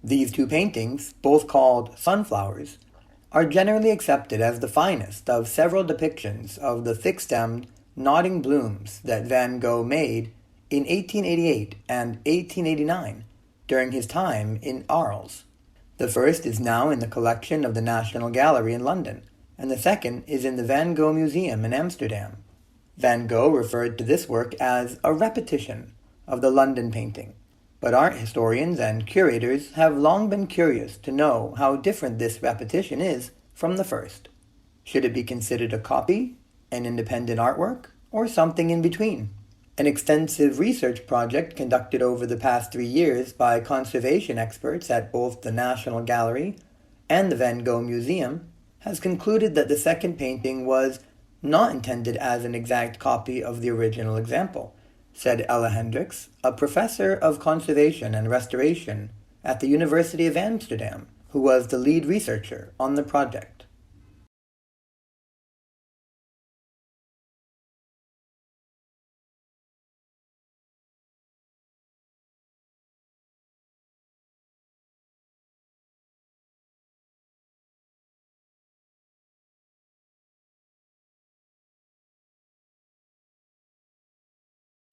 These two paintings, both called sunflowers, are generally accepted as the finest of several depictions of the thick-stemmed, nodding blooms that Van Gogh made in 1888 and 1889 during his time in Arles. The first is now in the collection of the National Gallery in London, and the second is in the Van Gogh Museum in Amsterdam. Van Gogh referred to this work as a repetition of the London painting, but art historians and curators have long been curious to know how different this repetition is from the first. Should it be considered a copy, an independent artwork, or something in between? An extensive research project conducted over the past 3 years by conservation experts at both the National Gallery and the Van Gogh Museum has concluded that the second painting was not intended as an exact copy of the original example, said Ella Hendricks, a professor of conservation and restoration at the University of Amsterdam, who was the lead researcher on the project.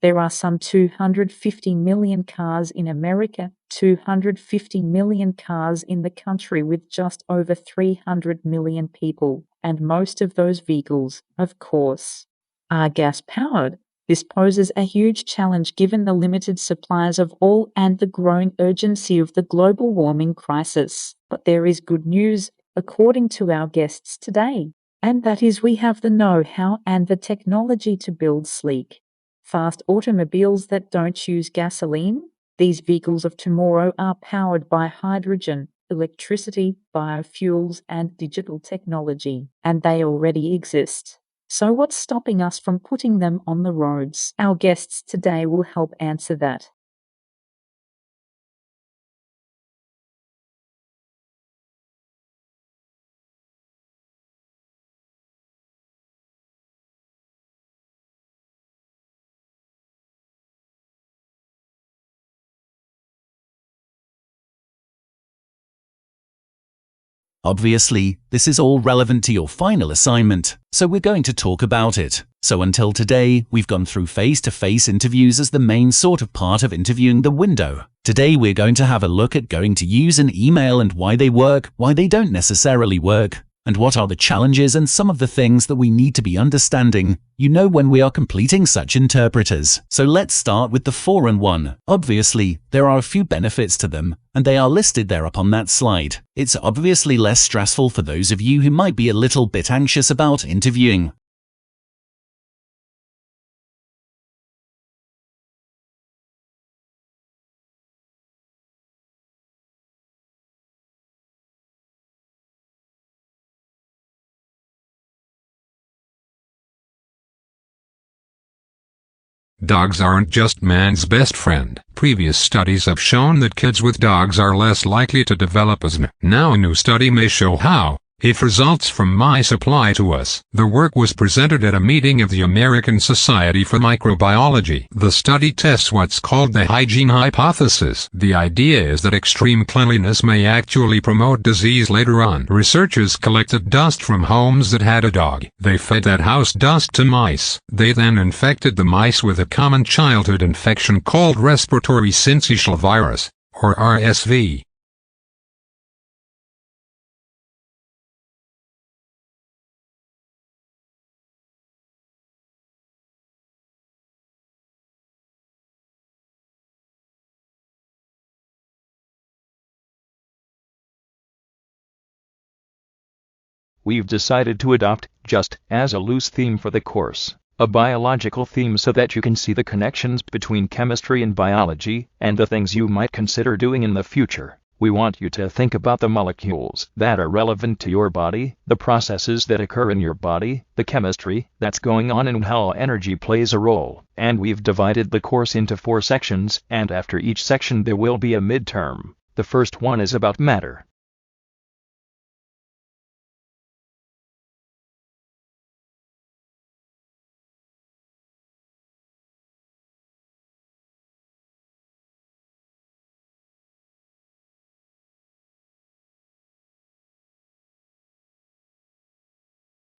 There are some 250 million cars in America, 250 million cars in the country with just over 300 million people, and most of those vehicles, of course, are gas-powered. This poses a huge challenge given the limited supplies of oil and the growing urgency of the global warming crisis. But there is good news, according to our guests today, and that is we have the know-how and the technology to build sleek, fast automobiles that don't use gasoline. These vehicles of tomorrow are powered by hydrogen, electricity, biofuels, and digital technology, and they already exist. So what's stopping us from putting them on the roads? Our guests today will help answer that. Obviously, this is all relevant to your final assignment, so we're going to talk about it. So until today, we've gone through face-to-face interviews as the main sort of part of interviewing the window. Today we're going to have a look at going to use an email and why they work, why they don't necessarily work, and what are the challenges and some of the things that we need to be understanding, when we are completing such interpreters. So let's start with the 4-in-1. Obviously, there are a few benefits to them, and they are listed there up on that slide. It's obviously less stressful for those of you who might be a little bit anxious about interviewing. Dogs aren't just man's best friend. Previous studies have shown that kids with dogs are less likely to develop asthma. Now a new study may show how, if results from mice apply to us. The work was presented at a meeting of the American Society for Microbiology. The study tests what's called the hygiene hypothesis. The idea is that extreme cleanliness may actually promote disease later on. Researchers collected dust from homes that had a dog. They fed that house dust to mice. They then infected the mice with a common childhood infection called respiratory syncytial virus, or RSV. We've decided to adopt, just as a loose theme for the course, a biological theme so that you can see the connections between chemistry and biology, and the things you might consider doing in the future. We want you to think about the molecules that are relevant to your body, the processes that occur in your body, the chemistry that's going on and how energy plays a role. And we've divided the course into 4 sections, and after each section there will be a midterm. The first one is about matter.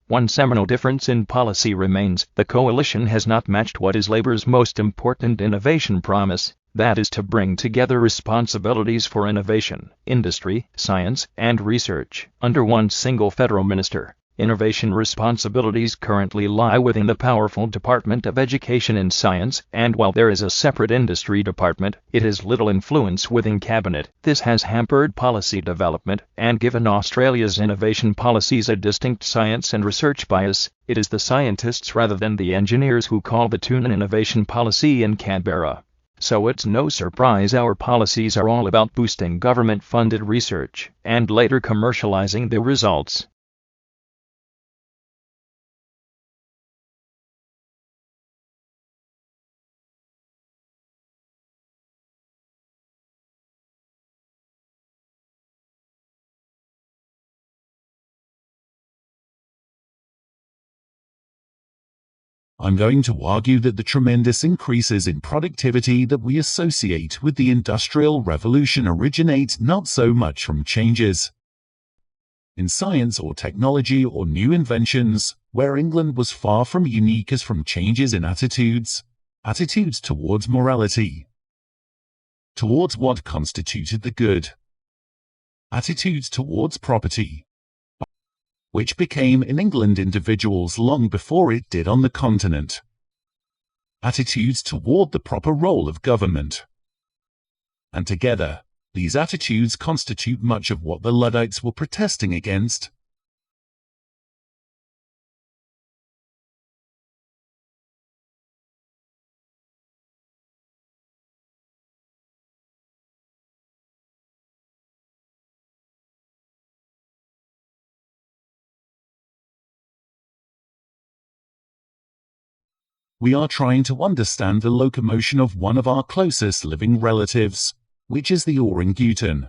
One seminal difference in policy remains: the coalition has not matched what is Labour's most important innovation promise, that is to bring together responsibilities for innovation, industry, science, and research under one single federal minister. Innovation responsibilities currently lie within the powerful Department of Education and Science, and while there is a separate industry department, it has little influence within Cabinet. This has hampered policy development and given Australia's innovation policies a distinct science and research bias. It is the scientists rather than the engineers who call the tune in innovation policy in Canberra. So it's no surprise our policies are all about boosting government-funded research and later commercializing the results. I'm going to argue that the tremendous increases in productivity that we associate with the Industrial Revolution originate not so much from changes in science or technology or new inventions, where England was far from unique, as from changes in attitudes towards morality, towards what constituted the good, attitudes towards property, which became in England individuals long before it did on the continent, attitudes toward the proper role of government. And together, these attitudes constitute much of what the Luddites were protesting against. We are trying to understand the locomotion of one of our closest living relatives, which is the orangutan,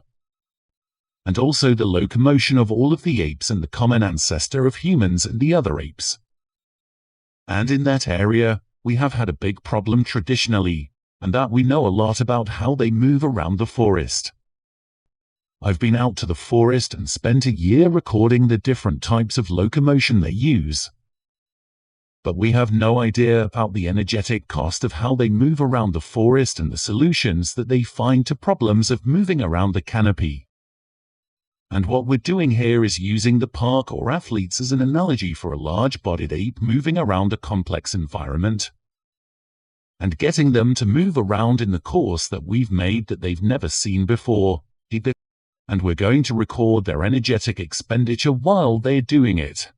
and also the locomotion of all of the apes and the common ancestor of humans and the other apes. And in that area, we have had a big problem traditionally, and that we know a lot about how they move around the forest. I've been out to the forest and spent a year recording the different types of locomotion they use. But we have no idea about the energetic cost of how they move around the forest and the solutions that they find to problems of moving around the canopy. And what we're doing here is using the park or athletes as an analogy for a large-bodied ape moving around a complex environment, and getting them to move around in the course that we've made that they've never seen before. And we're going to record their energetic expenditure while they're doing it.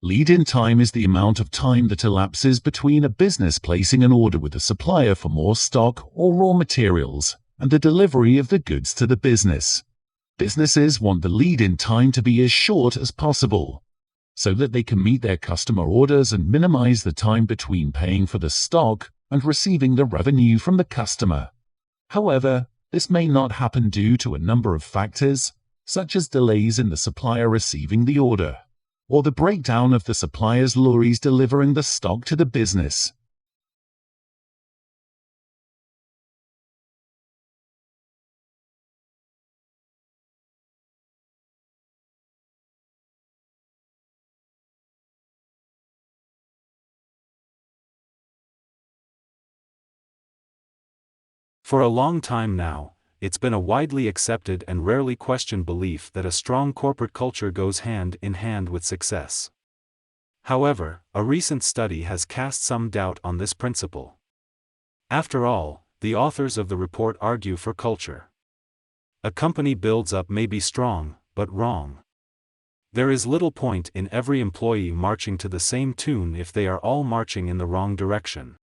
Lead-in time is the amount of time that elapses between a business placing an order with a supplier for more stock or raw materials and the delivery of the goods to the business. Businesses want the lead-in time to be as short as possible, so that they can meet their customer orders and minimize the time between paying for the stock and receiving the revenue from the customer. However, this may not happen due to a number of factors, such as delays in the supplier receiving the order, or the breakdown of the supplier's lorries delivering the stock to the business. For a long time now, it's been a widely accepted and rarely questioned belief that a strong corporate culture goes hand in hand with success. However, a recent study has cast some doubt on this principle. After all, the authors of the report argue for culture. A company builds up may be strong, but wrong. There is little point in every employee marching to the same tune if they are all marching in the wrong direction.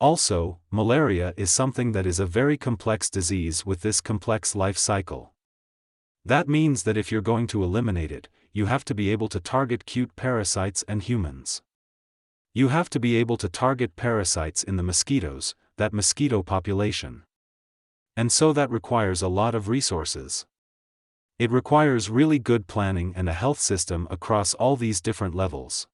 Also, malaria is something that is a very complex disease with this complex life cycle. That means that if you're going to eliminate it, you have to be able to target cute parasites and humans. You have to be able to target parasites in the mosquitoes, that mosquito population. And so that requires a lot of resources. It requires really good planning and a health system across all these different levels.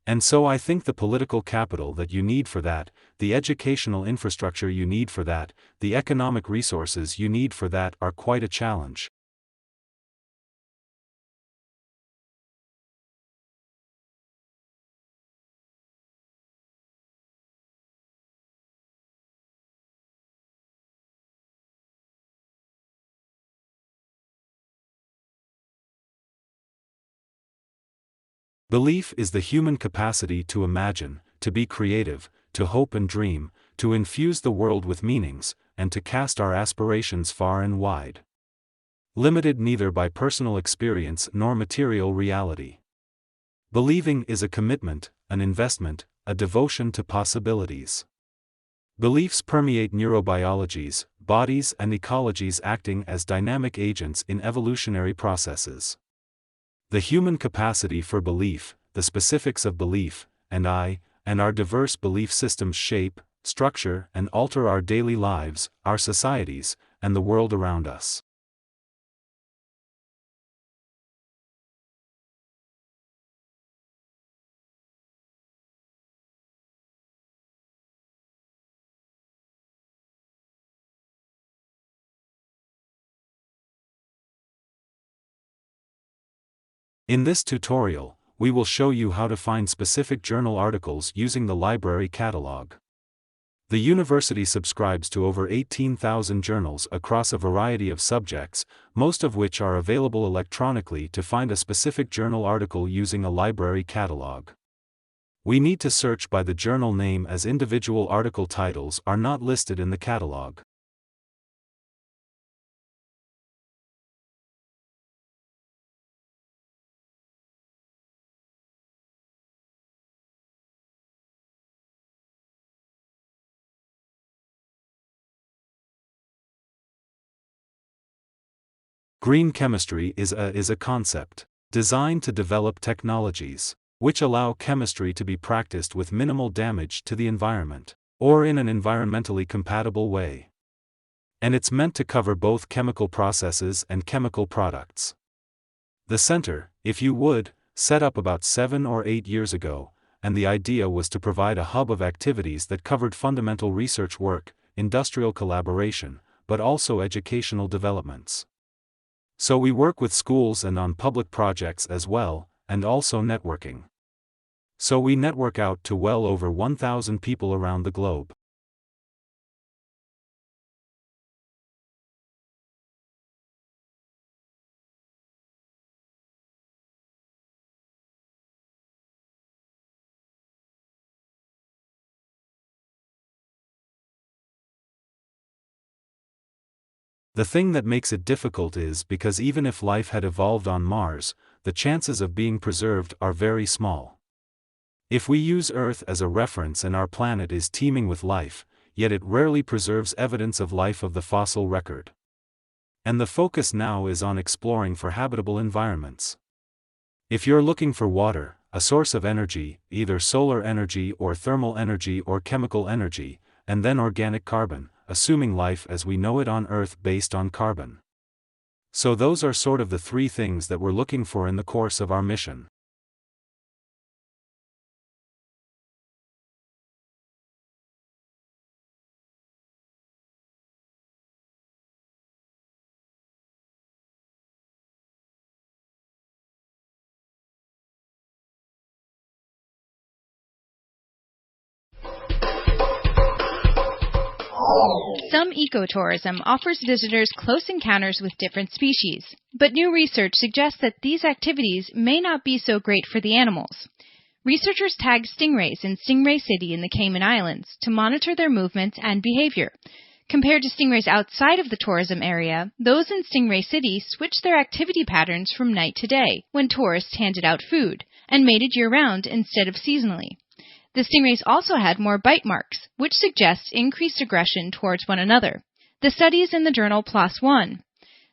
And so I think the political capital that you need for that, the educational infrastructure you need for that, the economic resources you need for that are quite a challenge. Belief is the human capacity to imagine, to be creative, to hope and dream, to infuse the world with meanings, and to cast our aspirations far and wide. Limited neither by personal experience nor material reality. Believing is a commitment, an investment, a devotion to possibilities. Beliefs permeate neurobiologies, bodies and ecologies acting as dynamic agents in evolutionary processes. The human capacity for belief, the specifics of belief, and our diverse belief systems shape, structure, and alter our daily lives, our societies, and the world around us. In this tutorial, we will show you how to find specific journal articles using the library catalog. The university subscribes to over 18,000 journals across a variety of subjects, most of which are available electronically. To find a specific journal article using a library catalog, we need to search by the journal name, as individual article titles are not listed in the catalog. Green chemistry is a concept designed to develop technologies which allow chemistry to be practiced with minimal damage to the environment, or in an environmentally compatible way. And it's meant to cover both chemical processes and chemical products. The center, if you would, set up about 7 or 8 years ago, and the idea was to provide a hub of activities that covered fundamental research work, industrial collaboration, but also educational developments. So we work with schools and on public projects as well, and also networking. So we network out to well over 1,000 people around the globe. The thing that makes it difficult is because even if life had evolved on Mars, the chances of being preserved are very small. If we use Earth as a reference and our planet is teeming with life, yet it rarely preserves evidence of life of the fossil record. And the focus now is on exploring for habitable environments. If you're looking for water, a source of energy, either solar energy or thermal energy or chemical energy, and then organic carbon, assuming life as we know it on Earth based on carbon. So those are sort of the 3 things that we're looking for in the course of our mission. Some ecotourism offers visitors close encounters with different species, but new research suggests that these activities may not be so great for the animals. Researchers tagged stingrays in Stingray City in the Cayman Islands to monitor their movements and behavior. Compared to stingrays outside of the tourism area, those in Stingray City switched their activity patterns from night to day, when tourists handed out food, and mated year-round instead of seasonally. The stingrays also had more bite marks, which suggests increased aggression towards one another. The study is in the journal PLOS One.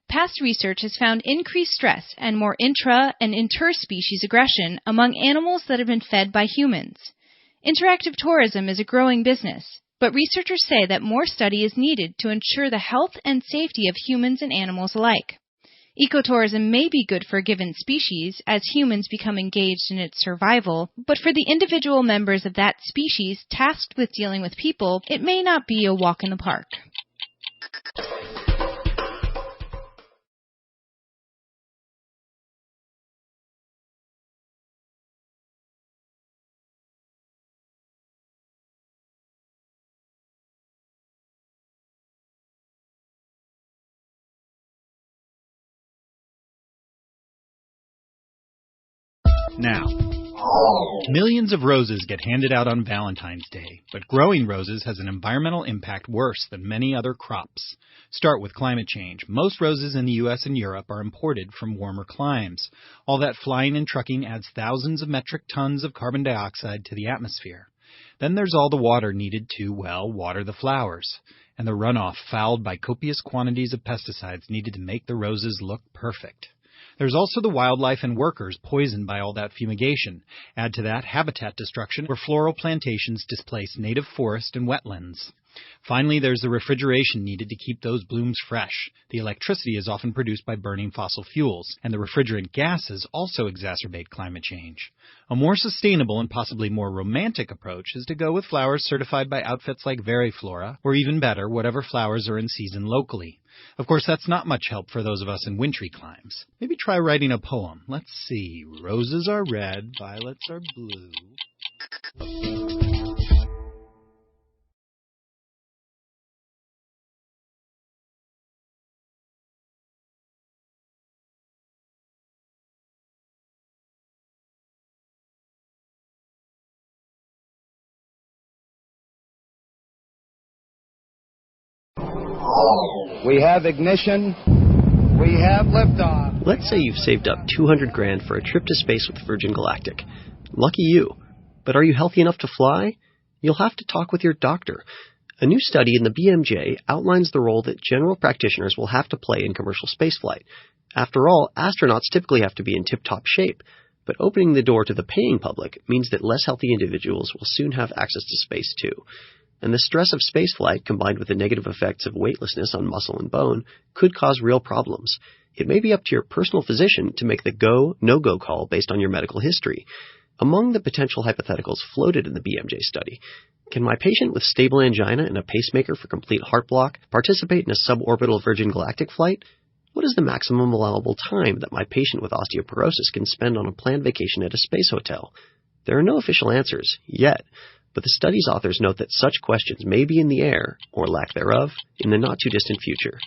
Past research has found increased stress and more intra- and interspecies aggression among animals that have been fed by humans. Interactive tourism is a growing business, but researchers say that more study is needed to ensure the health and safety of humans and animals alike. Ecotourism may be good for a given species as humans become engaged in its survival, but for the individual members of that species tasked with dealing with people, it may not be a walk in the park. Now, millions of roses get handed out on Valentine's Day, but growing roses has an environmental impact worse than many other crops. Start with climate change. Most roses in the U.S. and Europe are imported from warmer climes. All that flying and trucking adds thousands of metric tons of carbon dioxide to the atmosphere. Then there's all the water needed to, well, water the flowers, and the runoff fouled by copious quantities of pesticides needed to make the roses look perfect. There's also the wildlife and workers poisoned by all that fumigation. Add to that habitat destruction where floral plantations displace native forest and wetlands. Finally, there's the refrigeration needed to keep those blooms fresh. The electricity is often produced by burning fossil fuels, and the refrigerant gases also exacerbate climate change. A more sustainable and possibly more romantic approach is to go with flowers certified by outfits like Veriflora, or even better, whatever flowers are in season locally. Of course, that's not much help for those of us in wintry climes. Maybe try writing a poem. Let's see. Roses are red, violets are blue. We have ignition. We have liftoff. Let's say you've saved up $200,000 for a trip to space with Virgin Galactic. Lucky you. But are you healthy enough to fly? You'll have to talk with your doctor. A new study in the BMJ outlines the role that general practitioners will have to play in commercial spaceflight. After all, astronauts typically have to be in tip-top shape, but opening the door to the paying public means that less healthy individuals will soon have access to space too. And the stress of spaceflight, combined with the negative effects of weightlessness on muscle and bone, could cause real problems. It may be up to your personal physician to make the go, no-go call based on your medical history. Among the potential hypotheticals floated in the BMJ study, can my patient with stable angina and a pacemaker for complete heart block participate in a suborbital Virgin Galactic flight? What is the maximum allowable time that my patient with osteoporosis can spend on a planned vacation at a space hotel? There are no official answers, yet, but the study's authors note that such questions may be in the air, or lack thereof, in the not-too-distant future.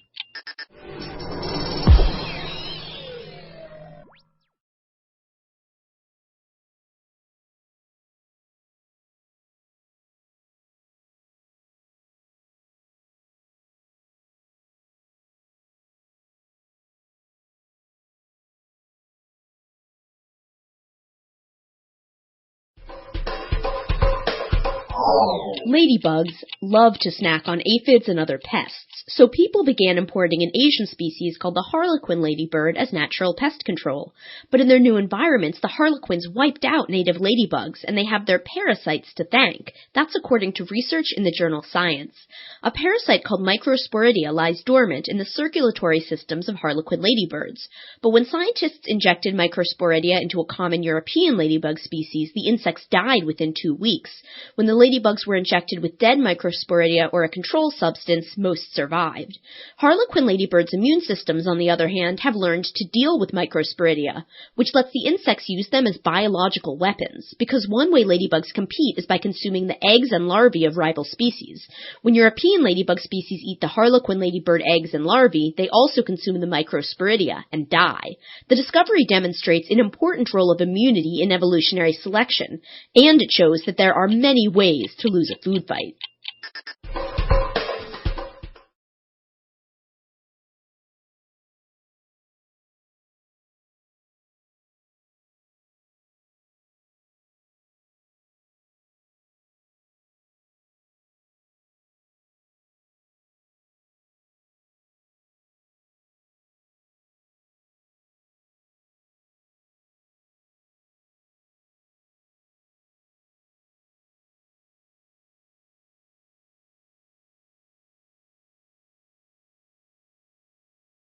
Ladybugs love to snack on aphids and other pests, so people began importing an Asian species called the harlequin ladybird as natural pest control. But in their new environments, the harlequins wiped out native ladybugs, and they have their parasites to thank. That's according to research in the journal Science. A parasite called Microsporidia lies dormant in the circulatory systems of harlequin ladybirds. But when scientists injected Microsporidia into a common European ladybug species, the insects died within 2 weeks. When the ladybugs were injected with dead Microsporidia or a control substance, most survived. Harlequin ladybirds' immune systems, on the other hand, have learned to deal with Microsporidia, which lets the insects use them as biological weapons, because one way ladybugs compete is by consuming the eggs and larvae of rival species. When European ladybug species eat the harlequin ladybird eggs and larvae, they also consume the Microsporidia and die. The discovery demonstrates an important role of immunity in evolutionary selection, and it shows that there are many ways to lose a food fight.